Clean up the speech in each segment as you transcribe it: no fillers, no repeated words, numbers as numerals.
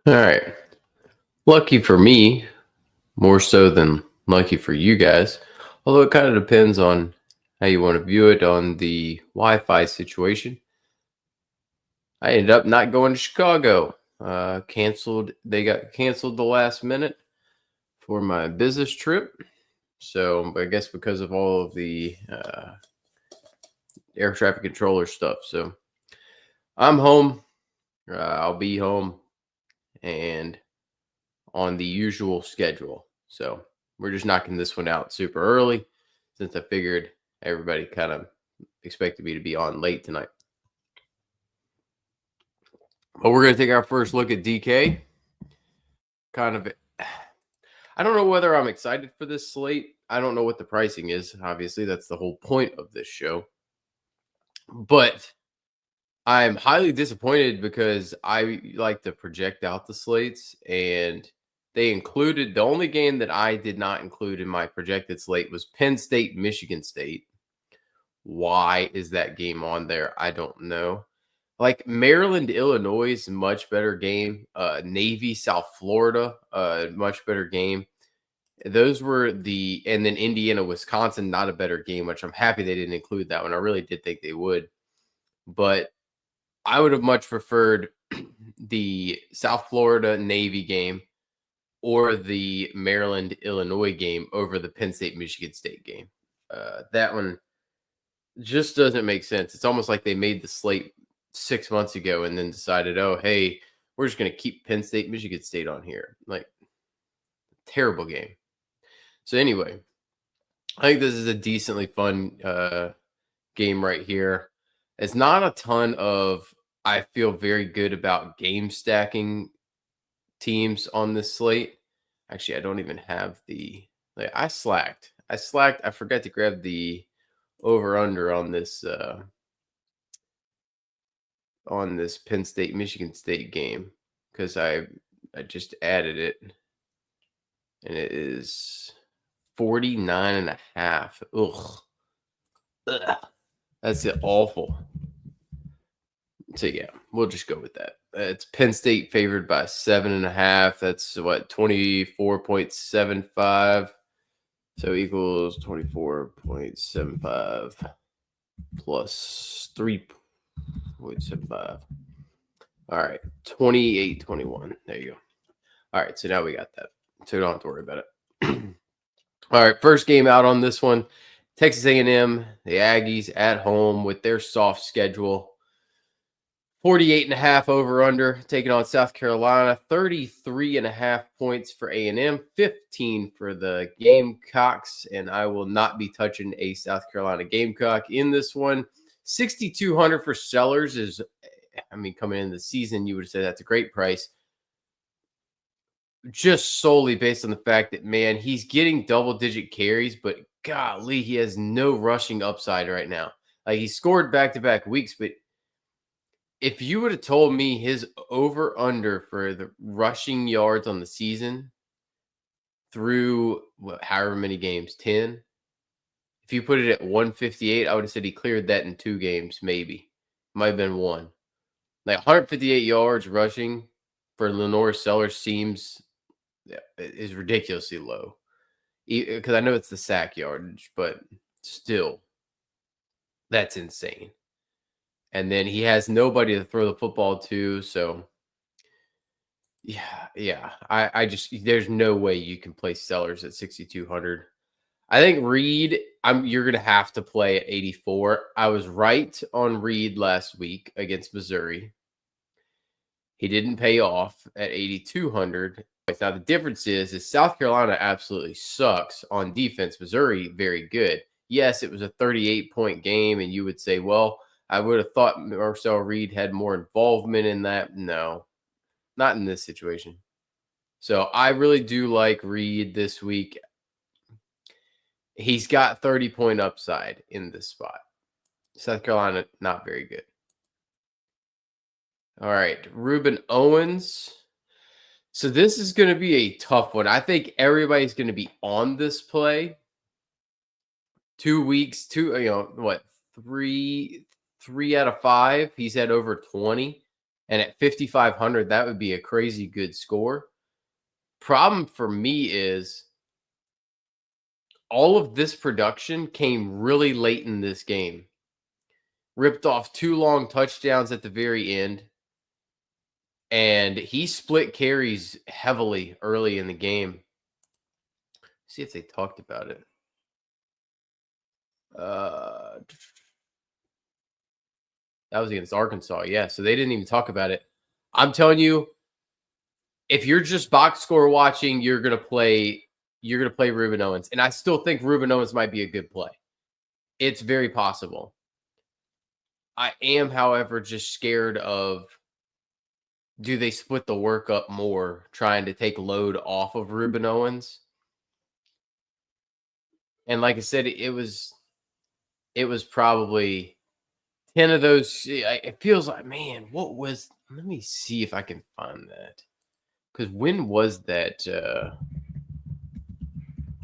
All right. Lucky for me, more so than lucky for you guys. Although it kind of depends on how you want to view it on the Wi-Fi situation. I ended up not going to Chicago. Canceled. They got canceled the last minute for my business trip. So I guess because of all of the air traffic controller stuff. So I'm home. I'll be home and on the usual schedule. So we're just knocking this one out super early since I figured everybody kind of expected me to be on late tonight. But we're going to take our first look at DK. Kind of, I don't know whether I'm excited for this slate. I don't know what the pricing is. Obviously, that's the whole point of this show. But I'm highly disappointed because I like to project out the slates, and they included the only game that I did not include in my projected slate was Penn State, Michigan State. Why is that game on there? I don't know. Like Maryland, Illinois is a much better game. Navy, South Florida, much better game. Those were and then Indiana, Wisconsin, not a better game, which I'm happy they didn't include that one. I really did think they would. But I would have much preferred the South Florida Navy game or the Maryland Illinois game over the Penn State Michigan State game. That one just doesn't make sense. It's almost like they made the slate 6 months ago and then decided, oh, hey, we're just going to keep Penn State Michigan State on here. Like, terrible game. So anyway, I think this is a decently fun game right here. It's not a ton of, I feel very good about game stacking teams on this slate. Actually, I don't even have I slacked. I forgot to grab the over under on this Penn State Michigan State game because I just added it and it is 49.5. Ugh. That's awful. So yeah, we'll just go with that. It's Penn State favored by 7.5. That's what, 24.75. So equals 24.75 plus 3.75. All right, 28.21. There you go. All right, so now we got that. So we don't have to worry about it. All right, first game out on this one. Texas A&M, the Aggies at home with their soft schedule. 48.5 over under, taking on South Carolina. 33.5 points for A&M, 15 for the Gamecocks, and I will not be touching a South Carolina Gamecock in this one. 6,200 for Sellers is, coming into the season, you would say that's a great price. Just solely based on the fact that, man, he's getting double-digit carries, but golly, he has no rushing upside right now. Like, he scored back-to-back weeks, but if you would have told me his over-under for the rushing yards on the season through however many games, 10, if you put it at 158, I would have said he cleared that in 2 games, maybe. Might have been 1. Like 158 yards rushing for Lenore Sellers seems is ridiculously low. Because I know it's the sack yardage, but still, that's insane. And then he has nobody to throw the football to, so yeah. I just, there's no way you can play Sellers at 6,200. I think Reed, you're gonna have to play at 84. I was right on Reed last week against Missouri. He didn't pay off at 8,200. Now the difference is South Carolina absolutely sucks on defense. Missouri very good. Yes, it was a 38-point game, and you would say, well, I would have thought Marcel Reed had more involvement in that. No, not in this situation. So I really do like Reed this week. He's got 30-point upside in this spot. South Carolina, not very good. All right, Reuben Owens. So this is going to be a tough one. I think everybody's going to be on this play. 2 weeks, 3 out of 5. He's had over 20. And at 5,500, that would be a crazy good score. Problem for me is all of this production came really late in this game. Ripped off 2 long touchdowns at the very end, and he split carries heavily early in the game. See if they talked about it. Uh, that was against Arkansas, yeah, so they didn't even talk about it. I'm telling you, if you're just box score watching, you're gonna play Ruben Owens, and I still think Ruben Owens might be a good play. It's very possible. I am, however, just scared of, do they split the work up more trying to take load off of Ruben Owens? And like I said, it was probably 10 of those. It feels like, man, what was, let me see if I can find that. Because when was that?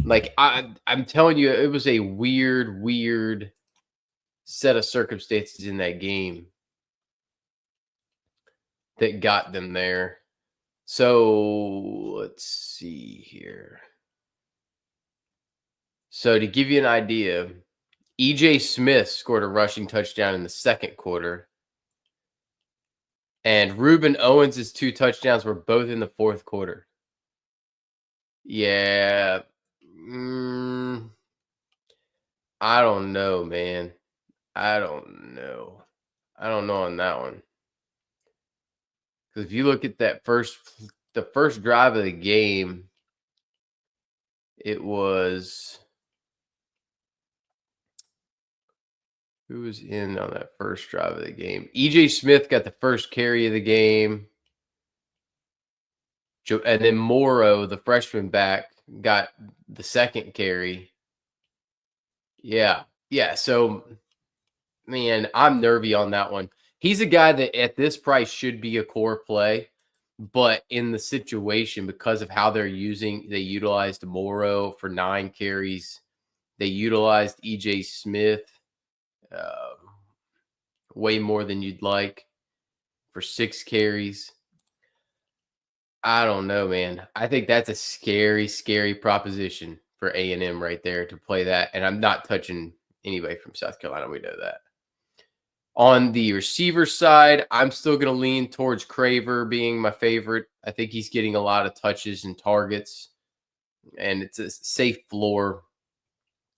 Like I'm telling you, it was a weird set of circumstances in that game that got them there. So let's see here. So to give you an idea, EJ Smith scored a rushing touchdown in the second quarter, and Ruben Owens' 2 touchdowns were both in the fourth quarter. Yeah. I don't know, man. I don't know. I don't know on that one. Because if you look at the first drive of the game, it was, who was in on that first drive of the game? EJ Smith got the first carry of the game. And then Morrow, the freshman back, got the second carry. Yeah. Yeah. So, man, I'm nervy on that one. He's a guy that at this price should be a core play, but in the situation, because of how they utilized Morrow for 9 carries. They utilized EJ Smith uh, way more than you'd like for 6 carries. I don't know, man. I think that's a scary proposition for A&M right there to play that. And I'm not touching anybody from South Carolina. We know that. On the receiver side, I'm still going to lean towards Craver being my favorite. I think he's getting a lot of touches and targets, and it's a safe floor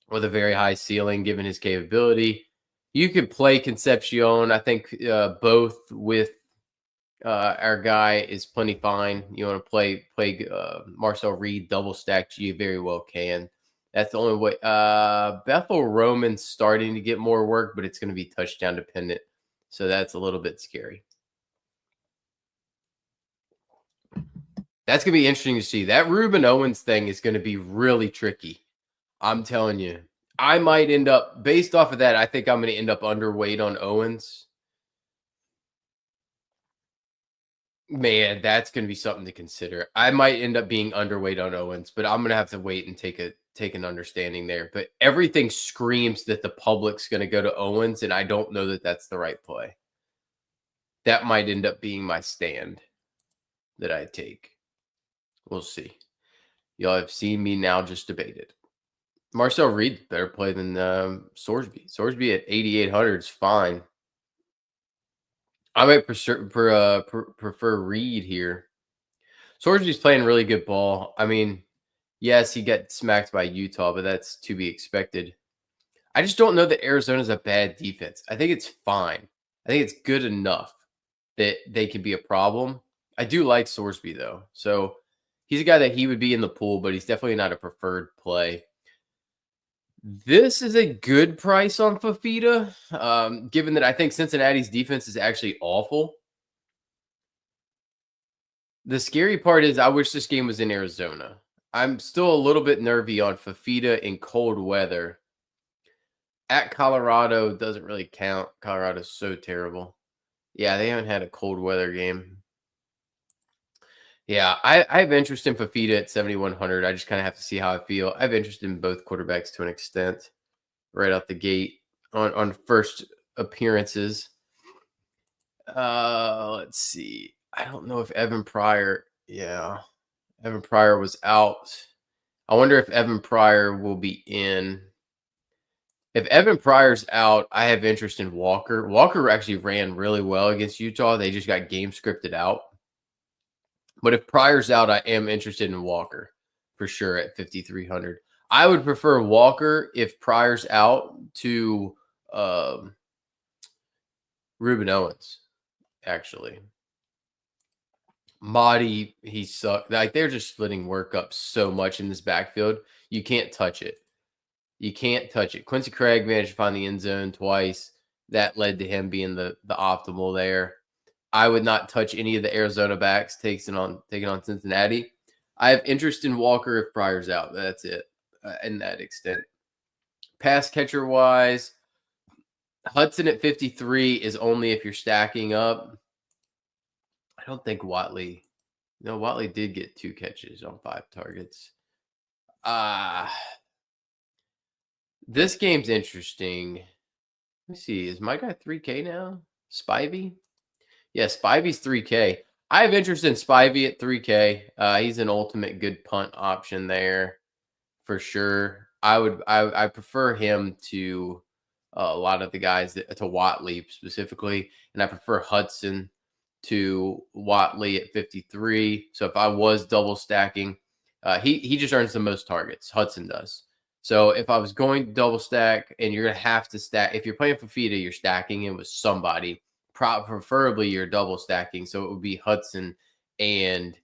with a very high ceiling given his capability. You could play Concepcion. I think both with our guy is plenty fine. You want to play Marcel Reed double stacked, you very well can. That's the only way. Bethel Roman's starting to get more work, but it's going to be touchdown dependent. So that's a little bit scary. That's going to be interesting to see. That Ruben Owens thing is going to be really tricky. I'm telling you. I might end up, based off of that, I think I'm going to end up underweight on Owens. Man, that's going to be something to consider. I might end up being underweight on Owens, but I'm going to have to wait and take an understanding there. But everything screams that the public's going to go to Owens, and I don't know that that's the right play. That might end up being my stand that I take. We'll see. Y'all have seen me now just debate it. Marcel Reed better play than Sorsby. Sorsby at 8,800 is fine. I might prefer Reed here. Sorsby's playing really good ball. I mean, yes, he got smacked by Utah, but that's to be expected. I just don't know that Arizona's a bad defense. I think it's fine. I think it's good enough that they can be a problem. I do like Sorsby, though. So he's a guy that he would be in the pool, but he's definitely not a preferred play. This is a good price on Fafita, given that I think Cincinnati's defense is actually awful. The scary part is I wish this game was in Arizona. I'm still a little bit nervy on Fafita in cold weather. At Colorado doesn't really count. Colorado's so terrible. Yeah, they haven't had a cold weather game. Yeah, I have interest in Fafita at 7,100. I just kind of have to see how I feel. I have interest in both quarterbacks to an extent right out the gate on first appearances. Let's see. I don't know if Evan Pryor. Yeah, Evan Pryor was out. I wonder if Evan Pryor will be in. If Evan Pryor's out, I have interest in Walker. Walker actually ran really well against Utah. They just got game scripted out. But if Pryor's out, I am interested in Walker for sure at 5,300. I would prefer Walker if Pryor's out to Ruben Owens, actually. Mahdi, he sucked. Like, they're just splitting work up so much in this backfield. You can't touch it. You can't touch it. Quincy Craig managed to find the end zone twice. That led to him being the optimal there. I would not touch any of the Arizona backs taking on Cincinnati. I have interest in Walker if Pryor's out. That's it, in that extent. Pass catcher wise, Hudson at 53 is only if you're stacking up. I don't think Watley. No, Watley did get 2 catches on 5 targets. This game's interesting. Let me see. Is my guy 3K now? Spivey? Yeah, Spivey's 3K. I have interest in Spivey at 3K. He's an ultimate good punt option there for sure. I prefer him to a lot of the guys to Watley specifically, and I prefer Hudson to Watley at 53. So if I was double stacking, he just earns the most targets. Hudson does. So if I was going to double stack, and you're going to have to stack, if you're playing Fafita, you're stacking in with somebody. Preferably you're double stacking. So it would be Hudson and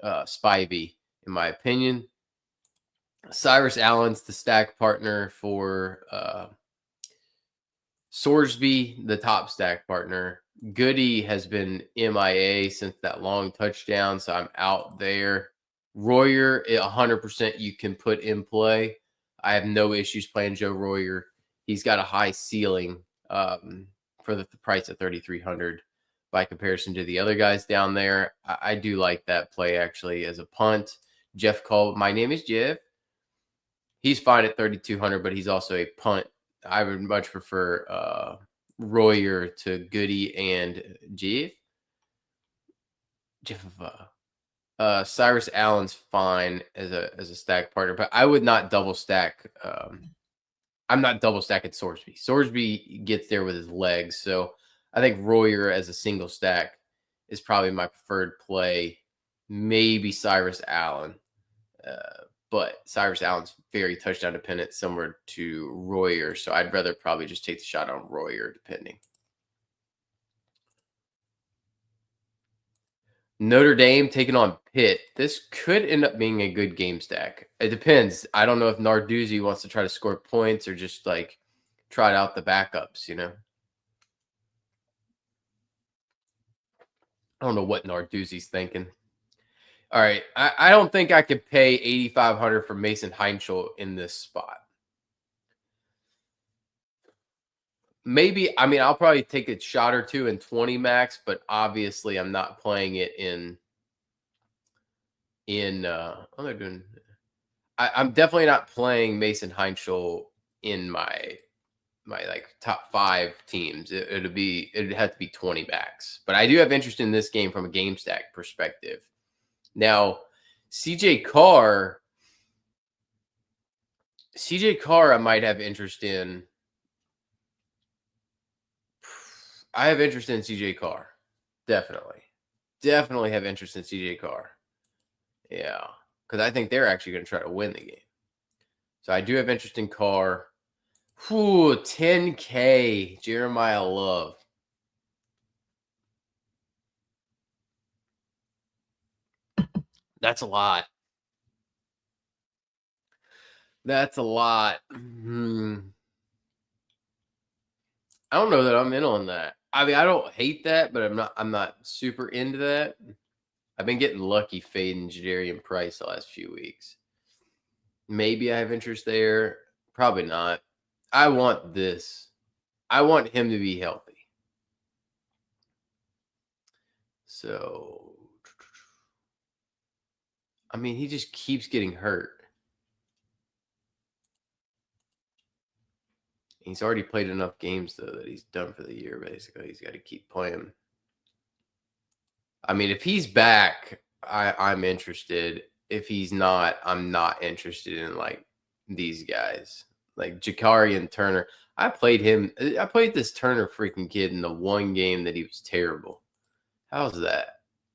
Spivey, in my opinion. Cyrus Allen's the stack partner for Sorsby, the top stack partner. Goody has been MIA since that long touchdown, so I'm out there. Royer, 100% you can put in play. I have no issues playing Joe Royer. He's got a high ceiling for the price of 3,300 by comparison to the other guys down there. I do like that play actually as a punt. Jeff Cole, my name is Jeff. He's fine at 3,200, but he's also a punt. I would much prefer Royer to Goody and Jeff. Cyrus Allen's fine as a stack partner, but I would not double stack. I'm not double stacking Sorsby. Sorsby gets there with his legs, so I think Royer as a single stack is probably my preferred play. Maybe Cyrus Allen, but Cyrus Allen's very touchdown dependent, similar to Royer, so I'd rather probably just take the shot on Royer, depending. Notre Dame taking on Pitt. This could end up being a good game stack. It depends. I don't know if Narduzzi wants to try to score points or just like try out the backups, you know? I don't know what Narduzzi's thinking. All right. I don't think I could pay 8,500 for Mason Heinschel in this spot. Maybe, I mean, I'll probably take a shot or two in 20 max, but obviously I'm not playing it in they're doing. I'm definitely not playing Mason Heinschel in my like top 5 teams. It'd have to be 20 max. But I do have interest in this game from a game stack perspective. Now, CJ Carr, I might have interest in. I have interest in CJ Carr. Definitely have interest in CJ Carr. Yeah, because I think they're actually going to try to win the game. So I do have interest in Carr. 10K, Jeremiah Love. That's a lot. That's a lot. I don't know that I'm in on that. I mean, I don't hate that, but I'm not super into that. I've been getting lucky fading Jadarian Price the last few weeks. Maybe I have interest there. Probably not. I want this. I want him to be healthy. So, I mean, he just keeps getting hurt. He's already played enough games, though, that he's done for the year, basically. He's got to keep playing. I mean, if he's back, I'm interested. If he's not, I'm not interested in like these guys. Like Jakari and Turner. I played this Turner freaking kid in the one game that he was terrible. How's that?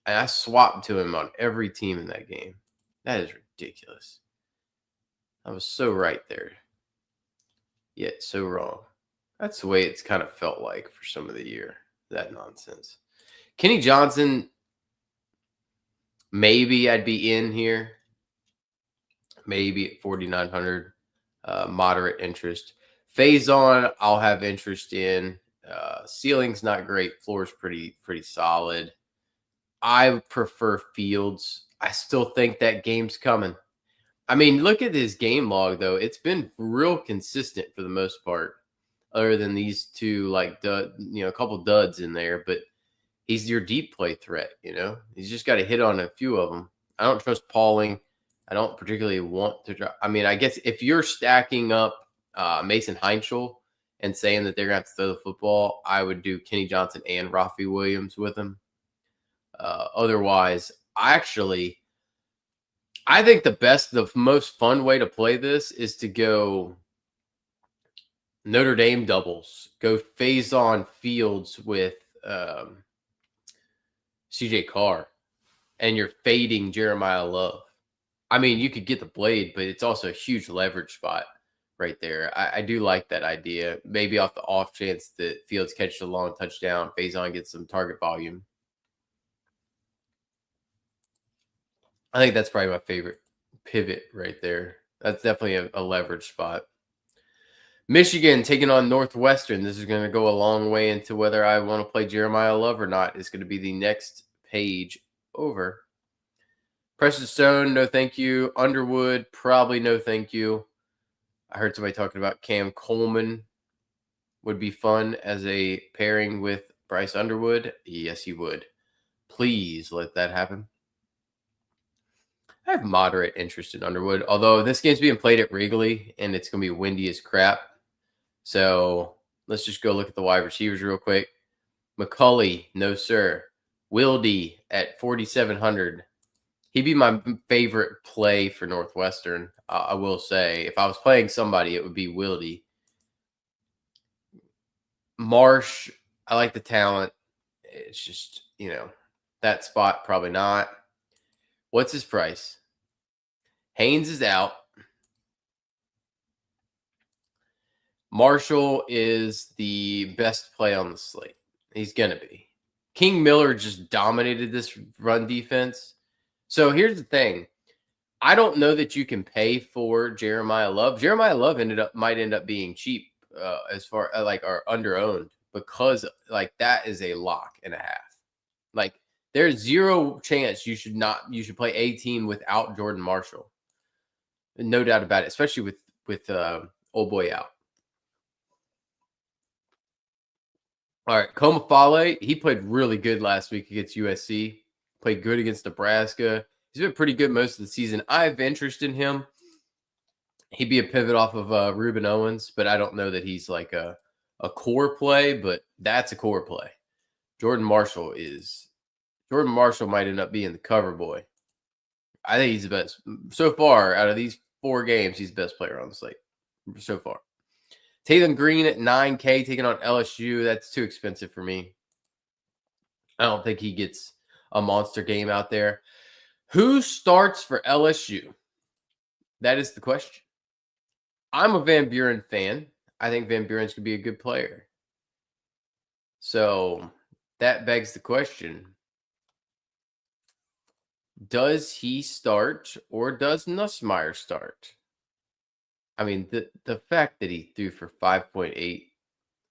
And I swapped to him on every team in that game. That is ridiculous. I was so right there, yet so wrong. That's the way it's kind of felt like for some of the year. That nonsense. Kenny Johnson, maybe I'd be in here. Maybe at 4,900. Moderate interest. Phase on, I'll have interest in. Ceiling's not great. Floor's pretty solid. I prefer Fields. I still think that game's coming. I mean, look at his game log though. It's been real consistent for the most part, other than these two like a couple duds in there. But he's your deep play threat. He's just got to hit on a few of them. I don't trust Pauling. I don't particularly want to drop. I mean, I guess if you're stacking up Mason Heinschel and saying that they're going to have to throw the football, I would do Kenny Johnson and Rafi Williams with him. Otherwise, I think the most fun way to play this is to go Notre Dame doubles. Go phase on Fields with CJ Carr, and you're fading Jeremiah Love. I mean, you could get the blade, but it's also a huge leverage spot right there. I do like that idea. Maybe off the off chance that Fields catches a long touchdown, Faison gets some target volume. I think that's probably my favorite pivot right there. That's definitely a leverage spot. Michigan taking on Northwestern. This is going to go a long way into whether I want to play Jeremiah Love or not. It's going to be the next page over. Preston Stone, no thank you. Underwood, probably no thank you. I heard somebody talking about Cam Coleman would be fun as a pairing with Bryce Underwood. Yes, he would. Please let that happen. I have moderate interest in Underwood, although this game's being played at Wrigley and it's going to be windy as crap. So let's just go look at the wide receivers real quick. McCulley, no sir. Wildy at 4,700. He'd be my favorite play for Northwestern. I will say, if I was playing somebody, it would be Wildy. Marsh, I like the talent. It's just, that spot, probably not. What's his price? Haynes is out. Marshall is the best play on the slate. He's going to be. King Miller just dominated this run defense. So here's the thing. I don't know that you can pay for Jeremiah Love. Jeremiah Love might end up being cheap as far or under owned, because that is a lock and a half. There's zero chance you should play a team without Jordan Marshall. No doubt about it, especially with old boy out. All right, Komafale, he played really good last week against USC. Played good against Nebraska. He's been pretty good most of the season. I have interest in him. He'd be a pivot off of Reuben Owens, but I don't know that he's like a core play, but that's a core play. Jordan Marshall might end up being the cover boy. I think he's the best. So far, out of these 4 games, he's the best player on the slate so far. Taylor Green at 9K taking on LSU. That's too expensive for me. I don't think he gets a monster game out there. Who starts for LSU? That is the question. I'm a Van Buren fan. I think Van Buren's going to be a good player. So that begs the question. Does he start or does Nussmeier start? I mean, the fact that he threw for 5.8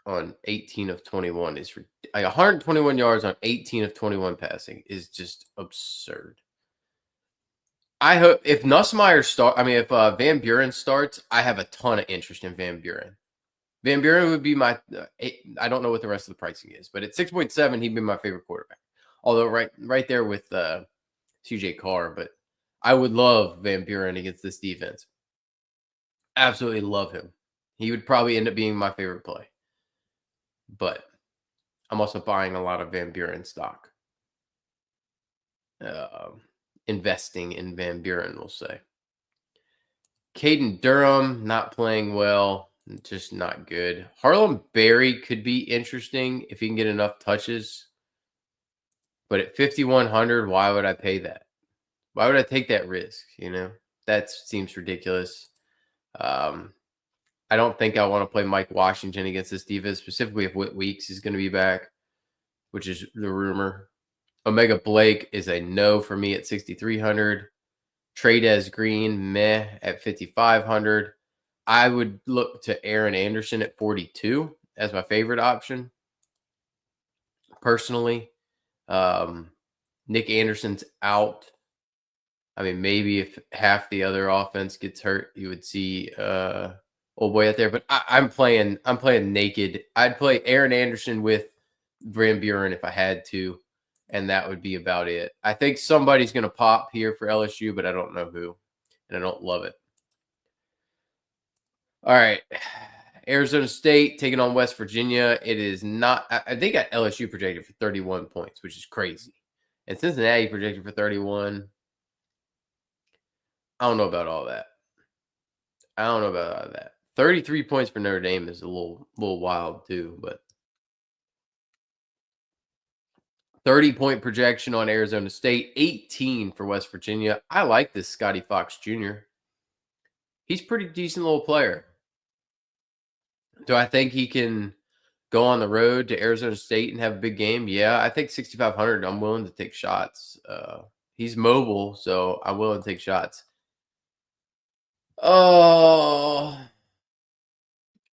on 18 of 21 is 121 yards on 18 of 21 passing is just absurd. I hope if Nussmeier if Van Buren starts, I have a ton of interest in Van Buren. Van Buren would be my. I don't know what the rest of the pricing is, but at 6.7, he'd be my favorite quarterback. Although right there with CJ Carr, but I would love Van Buren against this defense. Absolutely love him. He would probably end up being my favorite play. But I'm also buying a lot of Van Buren stock. investing in Van Buren, we'll say. Caden Durham, not playing well, just not good. Harlem Berry could be interesting if he can get enough touches. But at 5,100, why would I pay that? Why would I take that risk? That seems ridiculous. Um, I don't think I want to play Mike Washington against this defense, specifically if Whit Weeks is going to be back, which is the rumor. Omega Blake is a no for me at 6,300. Trades Green, meh at 5,500. I would look to Aaron Anderson at 42 as my favorite option, personally. Nick Anderson's out. I mean, maybe if half the other offense gets hurt, you would see old boy out there. But I'm playing naked. I'd play Aaron Anderson with Van Buren if I had to, and that would be about it. I think somebody's going to pop here for LSU, but I don't know who, and I don't love it. All right. Arizona State taking on West Virginia. It is not – I think got LSU projected for 31 points, which is crazy. And Cincinnati projected for 31. I don't know about all that. 33 points for Notre Dame is a little wild too, but 30-point projection on Arizona State, 18 for West Virginia. I like this Scotty Fox Jr. He's a pretty decent little player. Do I think he can go on the road to Arizona State and have a big game? Yeah, I think 6,500. I'm willing to take shots. He's mobile, so I'm willing to take shots. Oh,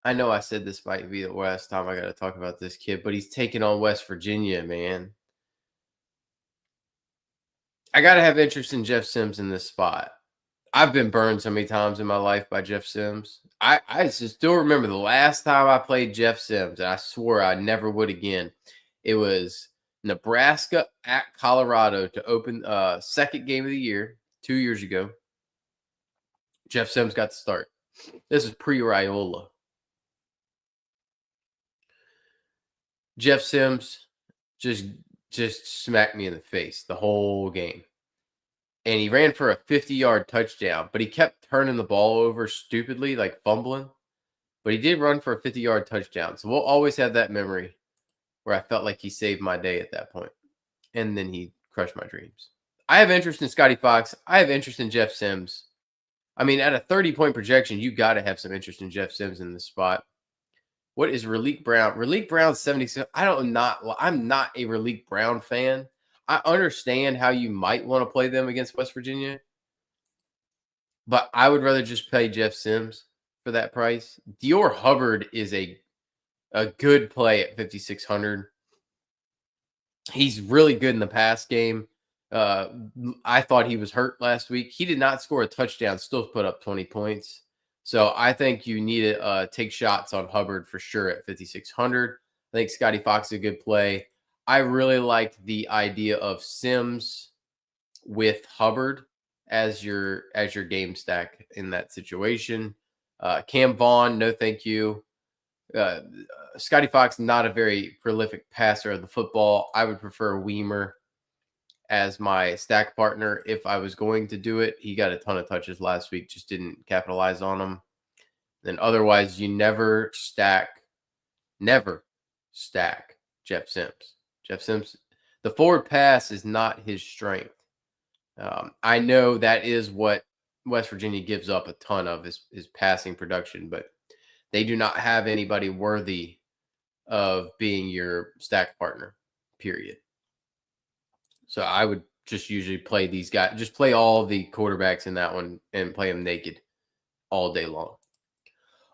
I know I said this might be the last time I got to talk about this kid, but he's taking on West Virginia, man. I got to have interest in Jeff Sims in this spot. I've been burned so many times in my life by Jeff Sims. I still remember the last time I played Jeff Sims, and I swore I never would again. It was Nebraska at Colorado to open second game of the year 2 years ago. Jeff Sims got the start. This is pre-Raiola. Jeff Sims just smacked me in the face the whole game. And he ran for a 50-yard touchdown, but he kept turning the ball over stupidly, like fumbling. But he did run for a 50-yard touchdown. So we'll always have that memory where I felt like he saved my day at that point. And then he crushed my dreams. I have interest in Scotty Fox. I have interest in Jeff Sims. I mean, at a 30-point projection, you got to have some interest in Jeff Sims in this spot. What is Raleek Brown? Raleek Brown's 76. I'm not a Raleek Brown fan. I understand how you might want to play them against West Virginia, but I would rather just play Jeff Sims for that price. Dior Hubbard is a good play at 5,600. He's really good in the pass game. I thought he was hurt last week. He did not score a touchdown, still put up 20 points. So I think you need to take shots on Hubbard for sure at 5,600. I think Scotty Fox is a good play. I really like the idea of Sims with Hubbard as your game stack in that situation. Cam Vaughn, no thank you. Scotty Fox, not a very prolific passer of the football. I would prefer Weimer as my stack partner if I was going to do it. He got a ton of touches last week, just didn't capitalize on them. Then otherwise, you never stack Jeff Sims. Jeff Sims, the forward pass is not his strength. I know that is what West Virginia gives up a ton of is passing production, but they do not have anybody worthy of being your stack partner, period. So I would just usually play these guys, just play all the quarterbacks in that one and play them naked all day long.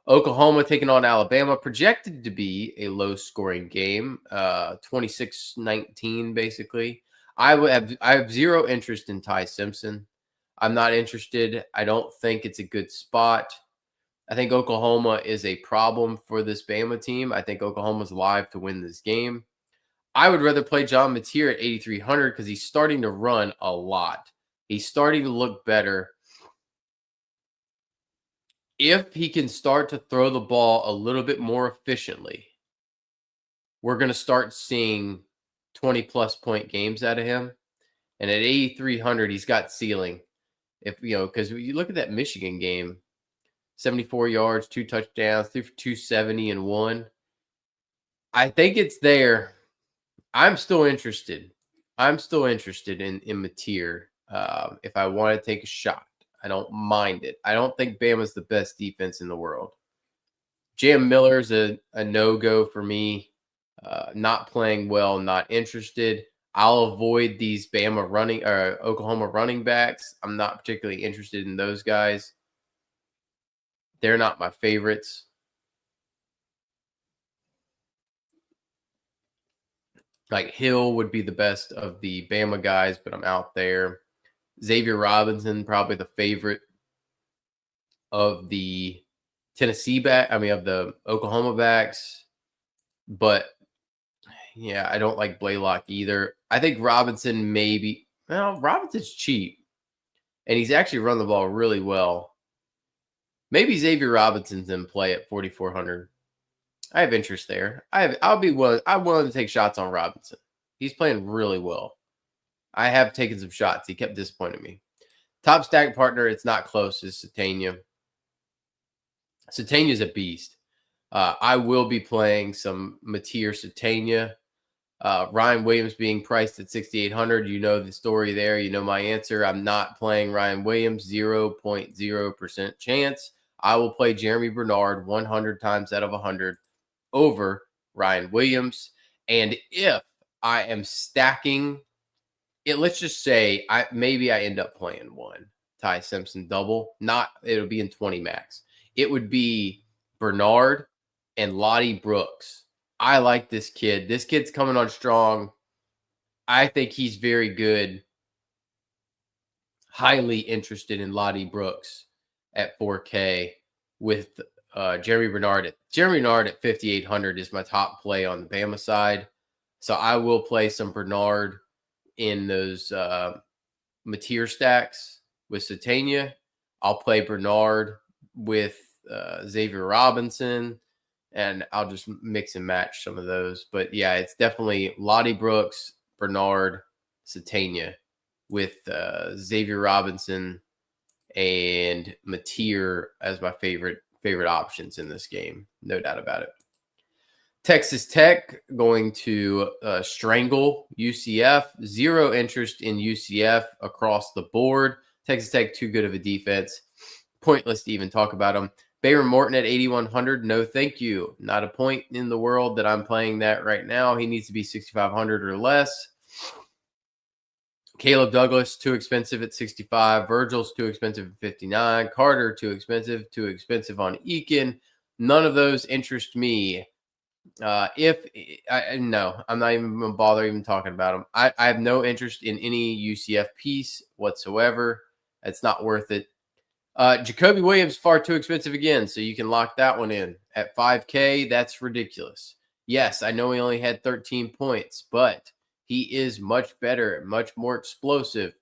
Oklahoma taking on Alabama, projected to be a low-scoring game, 26-19 basically. I have zero interest in Ty Simpson. I'm not interested. I don't think it's a good spot. I think Oklahoma is a problem for this Bama team. I think Oklahoma's live to win this game. I would rather play John Mateer at 8,300 because he's starting to run a lot. He's starting to look better. If he can start to throw the ball a little bit more efficiently, we're going to start seeing 20-plus point games out of him. And at 8,300, he's got ceiling. If because you look at that Michigan game, 74 yards, 2 touchdowns, 3 for 270 and 1. I think it's there. I'm still interested. I'm still interested in Mateer. If I want to take a shot, I don't mind it. I don't think Bama's the best defense in the world. Jam Miller's a no-go for me. Not playing well, not interested. I'll avoid these Bama running or Oklahoma running backs. I'm not particularly interested in those guys. They're not my favorites. Like Hill would be the best of the Bama guys, but I'm out there. Xavier Robinson, probably the favorite of the of the Oklahoma backs. But yeah, I don't like Blaylock either. I think Robinson maybe. Well, Robinson's cheap, and he's actually run the ball really well. Maybe Xavier Robinson's in play at 4,400. I have interest there. I'm willing to take shots on Robinson. He's playing really well. I have taken some shots. He kept disappointing me. Top stack partner, it's not close, is Satania. Satania's a beast. I will be playing some Mateer Satania. Ryan Williams being priced at 6,800. You know the story there. You know my answer. I'm not playing Ryan Williams. 0.0% chance. I will play Jeremy Bernard 100 times out of 100 over Ryan Williams. And if I am stacking it, let's just say maybe I end up playing one Ty Simpson double. It'll be in 20 max. It would be Bernard and Lottie Brooks. I like this kid. This kid's coming on strong. I think he's very good. Highly interested in Lottie Brooks at 4K with Jeremy Bernard. Jeremy Bernard at 5,800 is my top play on the Bama side. So I will play some Bernard in those Mateer stacks with Satania. I'll play Bernard with Xavier Robinson, and I'll just mix and match some of those. But yeah, it's definitely Lottie Brooks, Bernard, Satania with Xavier Robinson and Mateer as my favorite options in this game. No doubt about it. Texas Tech going to strangle UCF. Zero interest in UCF across the board. Texas Tech, too good of a defense. Pointless to even talk about them. Bayron Morton at 8,100. No, thank you. Not a point in the world that I'm playing that right now. He needs to be 6,500 or less. Caleb Douglas, too expensive at 65. Virgil's too expensive at 59. Carter, too expensive. Too expensive on Eakin. None of those interest me. No, I'm not even going to bother even talking about them. I have no interest in any UCF piece whatsoever. It's not worth it. Jacoby Williams, far too expensive again, so you can lock that one in. At 5K, that's ridiculous. Yes, I know he only had 13 points, but he is much better, much more explosive.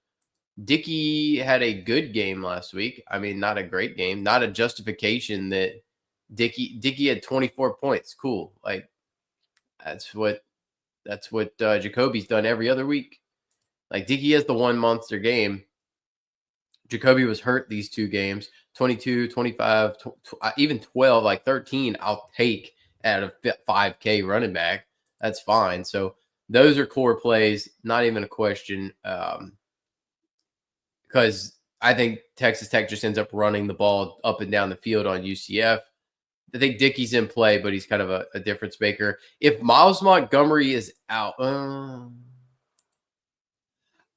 Dickey had a good game last week. I mean, not a great game, not a justification that Dickey had 24 points. Cool. Like that's what Jacoby's done every other week. Like Dickey has the one monster game. Jacoby was hurt these two games, 22, 25, even 12, like 13, I'll take at a 5K running back. That's fine. So those are core plays, not even a question. Because I think Texas Tech just ends up running the ball up and down the field on UCF. I think Dickey's in play, but he's kind of a difference maker. If Miles Montgomery is out,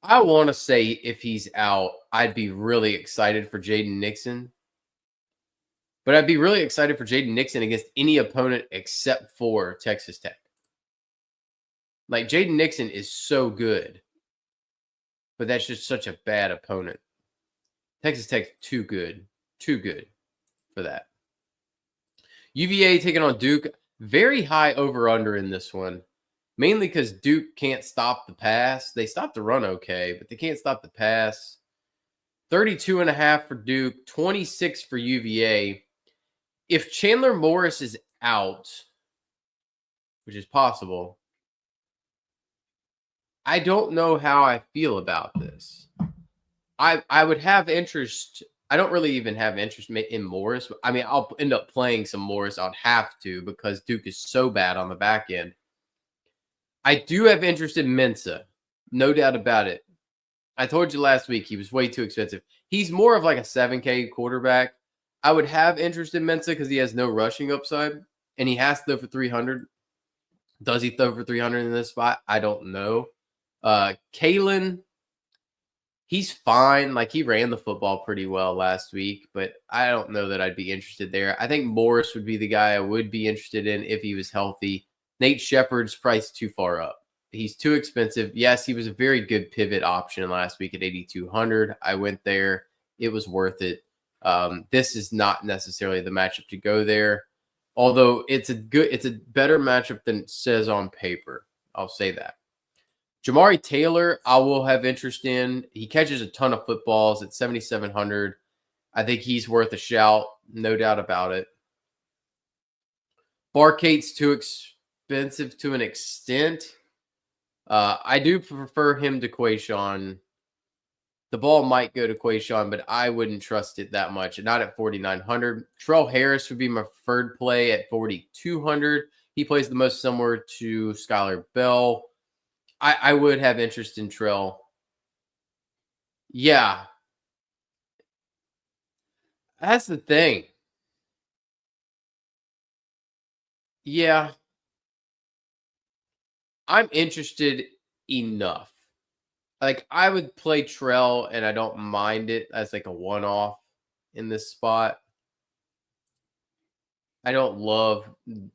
I want to say if he's out, I'd be really excited for Jaden Nixon. But I'd be really excited for Jaden Nixon against any opponent except for Texas Tech. Like Jaden Nixon is so good, but that's just such a bad opponent. Texas Tech's too good for that. UVA taking on Duke. Very high over-under in this one. Mainly because Duke can't stop the pass. They stop the run okay, but they can't stop the pass. 32.5 for Duke. 26 for UVA. If Chandler Morris is out, which is possible, I don't know how I feel about this. I would have interest. I don't really even have interest in Morris. I mean, I'll end up playing some Morris. I'd have to because Duke is so bad on the back end. I do have interest in Mensa, no doubt about it. I told you last week he was way too expensive. He's more of like a 7K quarterback. I would have interest in Mensa because he has no rushing upside and he has to throw for 300. Does he throw for 300 in this spot? I don't know. Kalen, he's fine. Like he ran the football pretty well last week, but I don't know that I'd be interested there. I think Morris would be the guy I would be interested in if he was healthy. Nate Shepard's priced too far up. He's too expensive. Yes, he was a very good pivot option last week at 8,200. I went there. It was worth it. This is not necessarily the matchup to go there, although it's a better matchup than it says on paper. I'll say that. Jamari Taylor, I will have interest in. He catches a ton of footballs at 7,700. I think he's worth a shout, no doubt about it. Barcate's too expensive to an extent. I do prefer him to Quayshawn. The ball might go to Quayshawn, but I wouldn't trust it that much. Not at 4,900. Terrell Harris would be my preferred play at 4,200. He plays the most similar to Skylar Bell. I would have interest in Trell. Yeah. That's the thing. Yeah. I'm interested enough. Like, I would play Trell, and I don't mind it as like a one-off in this spot. I don't love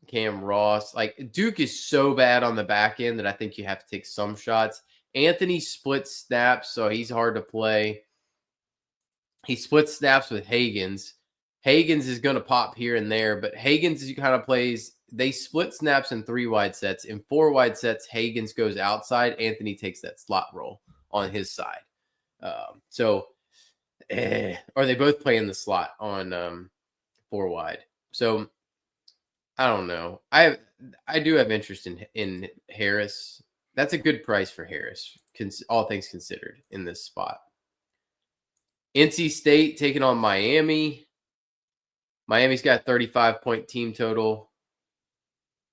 Cam Ross. Like, Duke is so bad on the back end that I think you have to take some shots. Anthony splits snaps, so he's hard to play. He splits snaps with Hagans. Hagans is going to pop here and there, but Hagans kind of plays. They split snaps in 3 wide sets. In 4 wide sets, Hagans goes outside. Anthony takes that slot role on his side. Or they both play in the slot on 4 wide. So I don't know. I do have interest in Harris. That's a good price for Harris, all things considered, in this spot. NC State taking on Miami. Miami's got a 35-point team total.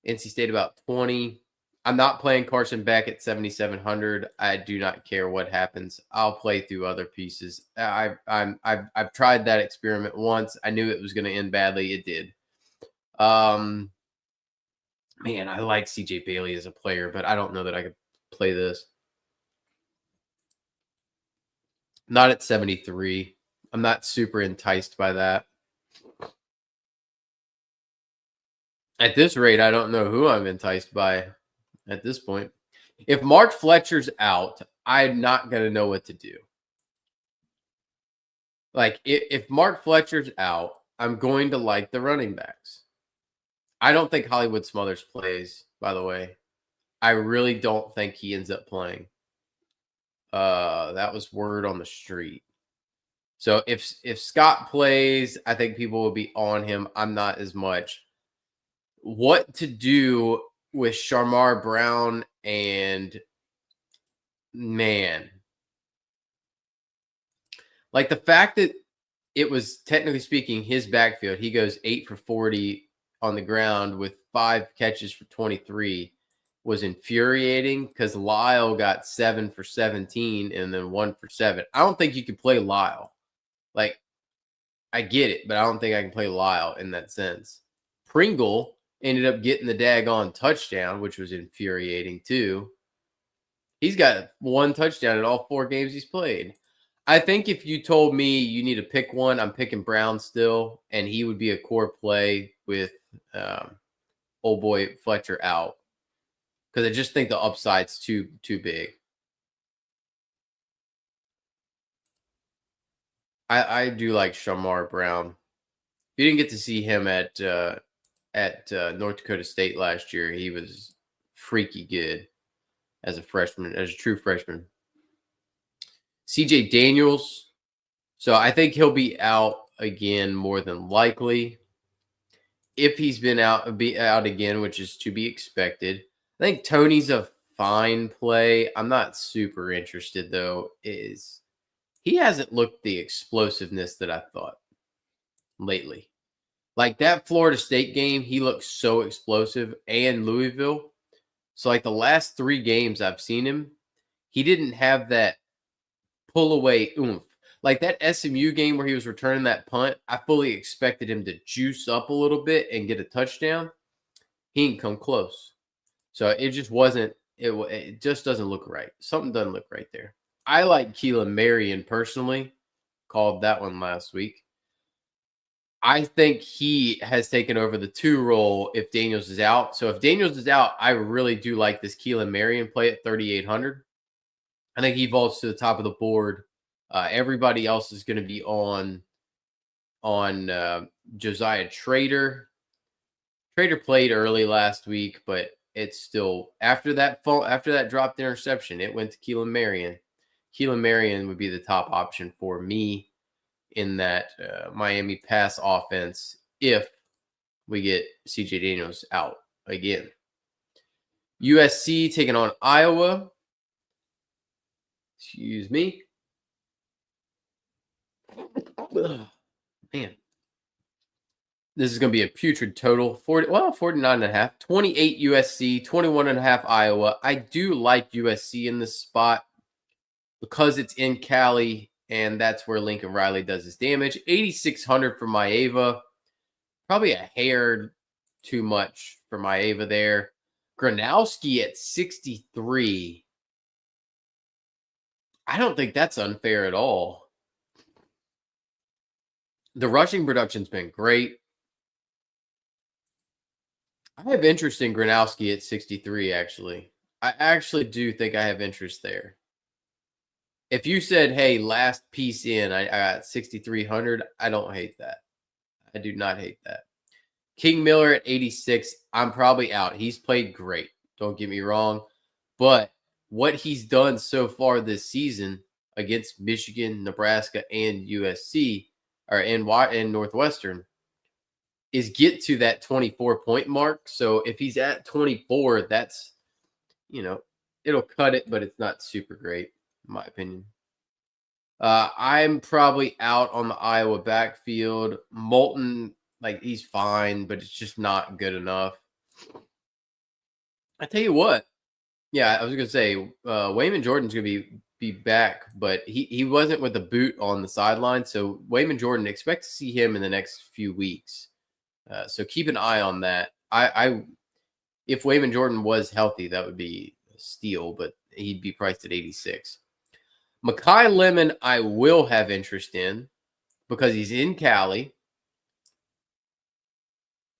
NC State about 20. I'm not playing Carson Beck at 7,700. I do not care what happens. I'll play through other pieces. I've tried that experiment once. I knew it was going to end badly. It did. Man, I like CJ Bailey as a player, but I don't know that I could play this. Not at 73. I'm not super enticed by that. At this rate, I don't know who I'm enticed by at this point. If Mark Fletcher's out, I'm not going to know what to do. Like, if Mark Fletcher's out, I'm going to like the running backs. I don't think Hollywood Smothers plays, by the way. I really don't think he ends up playing. That was word on the street. So if Scott plays, I think people will be on him. I'm not as much. What to do with Shamar Brown and man. Like the fact that it was technically speaking his backfield, he goes 8 for 40 on the ground with 5 catches for 23 was infuriating because Lyle got 7 for 17 and then 1 for 7. I don't think you could play Lyle. Like, I get it, but I don't think I can play Lyle in that sense. Pringle ended up getting the daggone touchdown, which was infuriating too. He's got 1 touchdown in all 4 games he's played. I think if you told me you need to pick one, I'm picking Brown still, and he would be a core play with old boy Fletcher out. Because I just think the upside's too big. I do like Shamar Brown. If you didn't get to see him at North Dakota State last year, he was freaky good as a freshman, as a true freshman. CJ Daniels. So I think he'll be out again more than likely. If he's been out again, which is to be expected. I think Tony's a fine play. I'm not super interested though. Is he hasn't looked the explosiveness that I thought lately. Like that Florida State game, he looked so explosive, and Louisville. So like the last 3 games I've seen him, he didn't have that pull away oomph. Like that SMU game where he was returning that punt, I fully expected him to juice up a little bit and get a touchdown. He didn't come close. So it just wasn't. It just doesn't look right. Something doesn't look right there. I like Keelan Marion personally. Called that one last week. I think he has taken over the 2 role if Daniels is out. So if Daniels is out, I really do like this Keelan Marion play at 3,800. I think he vaults to the top of the board. Everybody else is going to be on Josiah Trader. Trader played early last week, but it's still after that dropped interception, it went to Keelan Marion. Keelan Marion would be the top option for me in that Miami pass offense if we get CJ Daniels out again. USC taking on Iowa. Excuse me. Ugh, man. This is going to be a putrid total. 49.5. 28 USC, 21.5 Iowa. I do like USC in this spot because it's in Cali, and that's where Lincoln Riley does his damage. 8,600 for Maeva. Probably a hair too much for Maeva there. Gronowski at 63. I don't think that's unfair at all. The rushing production's been great. I have interest in Gronowski at 63, actually. I actually do think I have interest there. If you said, hey, last piece in, I got 6,300, I don't hate that. I do not hate that. King Miller at 86, I'm probably out. He's played great. Don't get me wrong. But what he's done so far this season against Michigan, Nebraska, and USC, or in Northwestern, is get to that 24-point mark. So if he's at 24, that's, it'll cut it, but it's not super great, in my opinion. I'm probably out on the Iowa backfield. Moulton, he's fine, but it's just not good enough. I tell you what. Yeah, I was going to say, Wayman Jordan's going to be back, but he wasn't with the boot on the sideline. So Wayman Jordan, expect to see him in the next few weeks. So keep an eye on that. If Wayman Jordan was healthy, that would be a steal, but he'd be priced at 86. Mekhi Lemon, I will have interest in because he's in Cali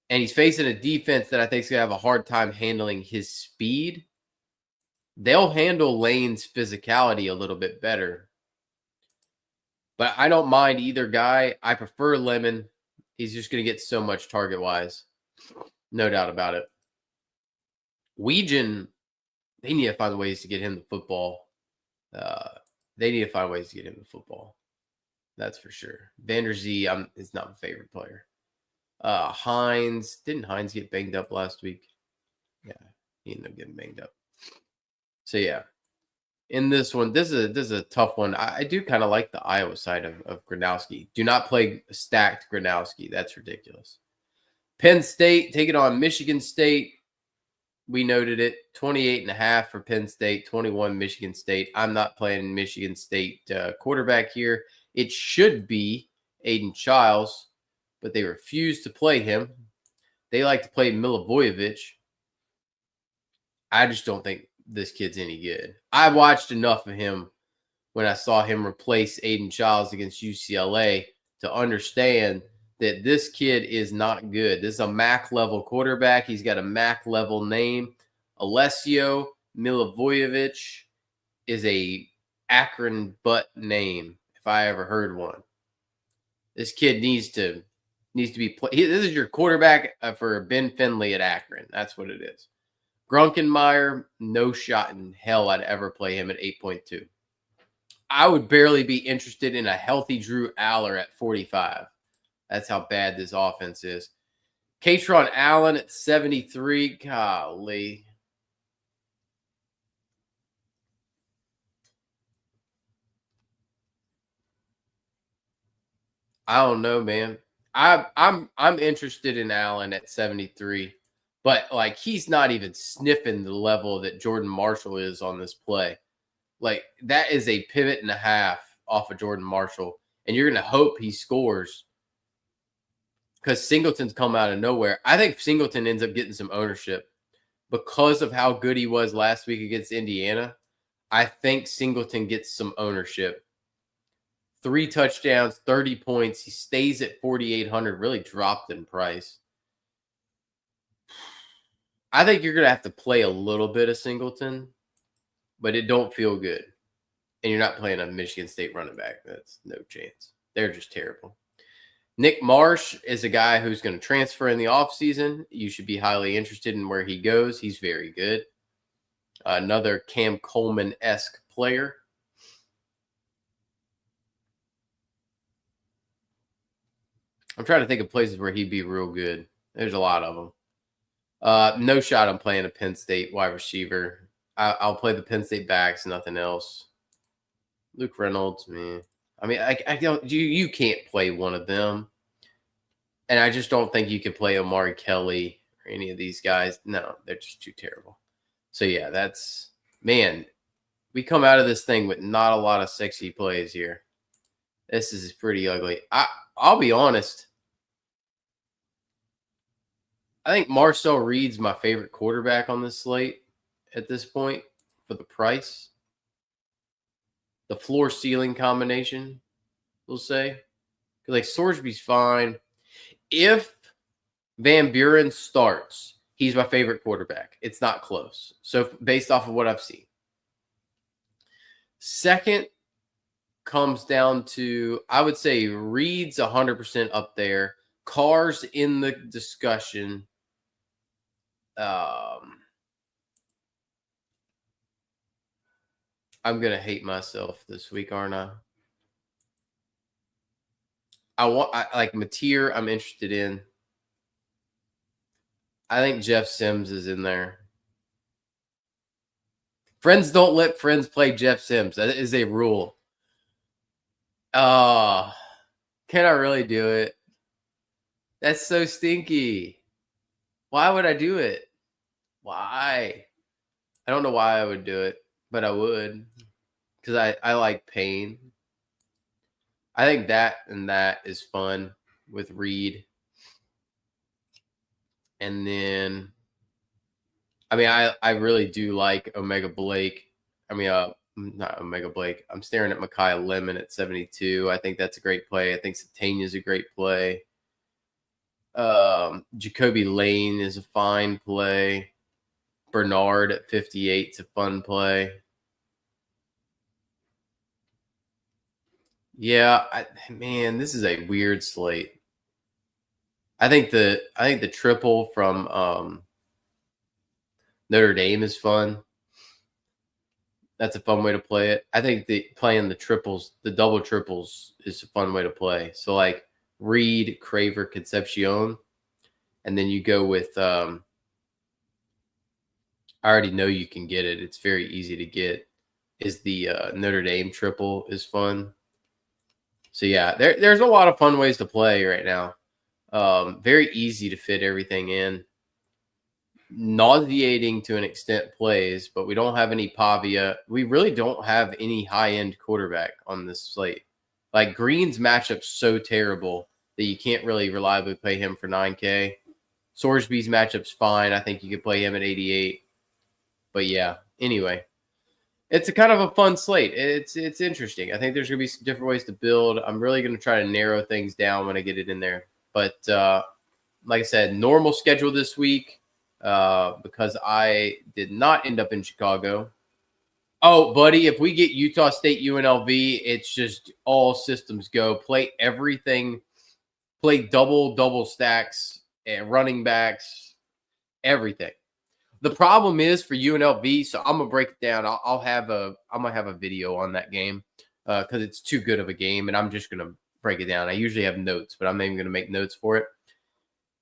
and he's facing a defense that I think is going to have a hard time handling his speed. They'll handle Lane's physicality a little bit better, but I don't mind either guy. I prefer Lemon. He's just going to get so much target-wise. No doubt about it. Weegan, they need to find ways to get him the football. That's for sure. Vanderzee is not my favorite player. Hines. Didn't Hines get banged up last week? Yeah, he ended up getting banged up. So, yeah. In this one, this is a tough one. I do kind of like the Iowa side of Gronowski. Do not play stacked Gronowski. That's ridiculous. Penn State taking on Michigan State. We noted it. 28.5 for Penn State, 21 Michigan State. I'm not playing Michigan State quarterback here. It should be Aiden Childs, but they refuse to play him. They like to play Milivojevic. I just don't think this kid's any good. I watched enough of him when I saw him replace Aiden Childs against UCLA to understand that this kid is not good. This is a MAC level quarterback. He's got a MAC level name. Alessio Milivojevic is a Akron butt name, if I ever heard one. This kid needs to be played. This is your quarterback for Ben Finley at Akron. That's what it is. Grunkenmeyer, no shot in hell I'd ever play him at 8.2. I would barely be interested in a healthy Drew Aller at 45. That's how bad this offense is. Katron Allen at 73. Golly. I don't know, man. I'm interested in Allen at 73, but like he's not even sniffing the level that Jordan Marshall is on this play. Like that is a pivot and a half off of Jordan Marshall, and you're gonna hope he scores because Singleton's come out of nowhere. I think Singleton ends up getting some ownership because of how good he was last week against Indiana. I think Singleton gets some ownership. 3 touchdowns, 30 points. He stays at 4,800, really dropped in price. I think you're going to have to play a little bit of Singleton, but it don't feel good. And you're not playing a Michigan State running back. That's no chance. They're just terrible. Nick Marsh is a guy who's going to transfer in the offseason. You should be highly interested in where he goes. He's very good. Another Cam Coleman-esque player. I'm trying to think of places where he'd be real good. There's a lot of them. No shot I'm playing a Penn State wide receiver. I'll play the Penn State backs, nothing else. Luke Reynolds, man. I mean, I don't. You can't play one of them, and I just don't think you can play Omari Kelly or any of these guys. No, they're just too terrible. So yeah, that's man. We come out of this thing with not a lot of sexy plays here. This is pretty ugly. I'll be honest. I think Marcel Reed's my favorite quarterback on this slate at this point for the price. The floor ceiling combination, we'll say. Like Sorsby's fine. If Van Buren starts, he's my favorite quarterback. It's not close. So based off of what I've seen. Second comes down to, I would say Reed's 100% up there. Carr's in the discussion. I'm gonna hate myself this week, aren't I? I like Mateer. I'm interested in. I think Jeff Sims is in there. Friends don't let friends play Jeff Sims. That is a rule. Can I really do it? That's so stinky. Why would I do it? Why? I don't know why I would do it, but I would. Because I like pain. I think that and that is fun with Reed. And then, I mean, I really do like Omega Blake. I mean, not Omega Blake. I'm staring at Micaiah Lemon at 72. I think that's a great play. I think Satania is a great play. Jacoby Lane is a fine play. Bernard at 58 is a fun play. Yeah, man, this is a weird slate. I think the triple from Notre Dame is fun. That's a fun way to play it. I think playing the triples, the double triples, is a fun way to play. So like Reed, Craver, Concepcion, and then you go with. I already know you can get it. It's very easy to get. Is the Notre Dame triple is fun. So yeah, there's a lot of fun ways to play right now. Very easy to fit everything in. Nauseating to an extent plays, but we don't have any Pavia. We really don't have any high-end quarterback on this slate. Like Green's matchup's so terrible that you can't really reliably play him for 9K. Sorsby's matchup's fine. I think you could play him at 88. But yeah, anyway. It's a kind of a fun slate. It's interesting. I think there's going to be some different ways to build. I'm really going to try to narrow things down when I get it in there. But like I said, normal schedule this week because I did not end up in Chicago. Oh, buddy, if we get Utah State UNLV, it's just all systems go. Play everything. Play double stacks, and running backs, everything. The problem is for UNLV, so I'm gonna break it down. I'm gonna have a video on that game because it's too good of a game, and I'm just gonna break it down. I usually have notes, but I'm not even gonna make notes for it.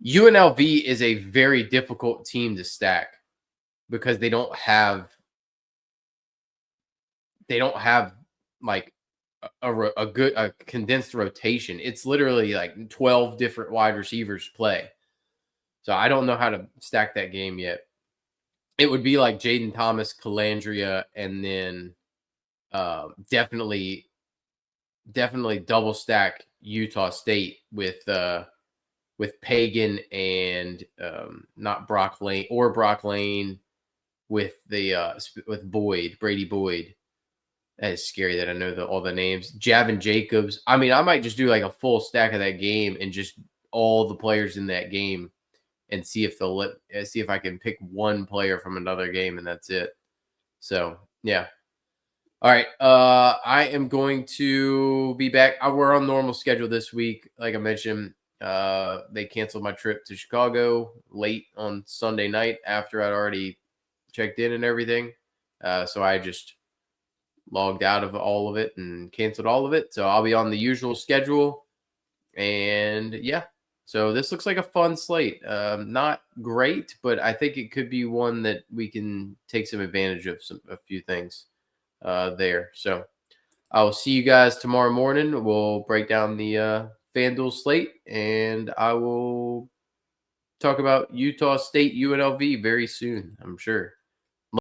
UNLV is a very difficult team to stack because they don't have like a condensed rotation. It's literally like 12 different wide receivers play. So I don't know how to stack that game yet. It would be like Jaden Thomas, Calandria, and then definitely double stack Utah State with Pagan and not Brock Lane or Brock Lane with with Boyd, Brady Boyd. That is scary that I know all the names. Javin Jacobs. I mean, I might just do like a full stack of that game and just all the players in that game and see if see if I can pick one player from another game and that's it. So yeah. All right. I am going to be back. We're on normal schedule this week. Like I mentioned, they canceled my trip to Chicago late on Sunday night after I'd already checked in and everything. So I just logged out of all of it and canceled all of it. So I'll be on the usual schedule. And yeah, so this looks like a fun slate. Not great, but I think it could be one that we can take some advantage of a few things there. So I'll see you guys tomorrow morning. We'll break down the FanDuel slate, and I will talk about Utah State UNLV very soon, I'm sure.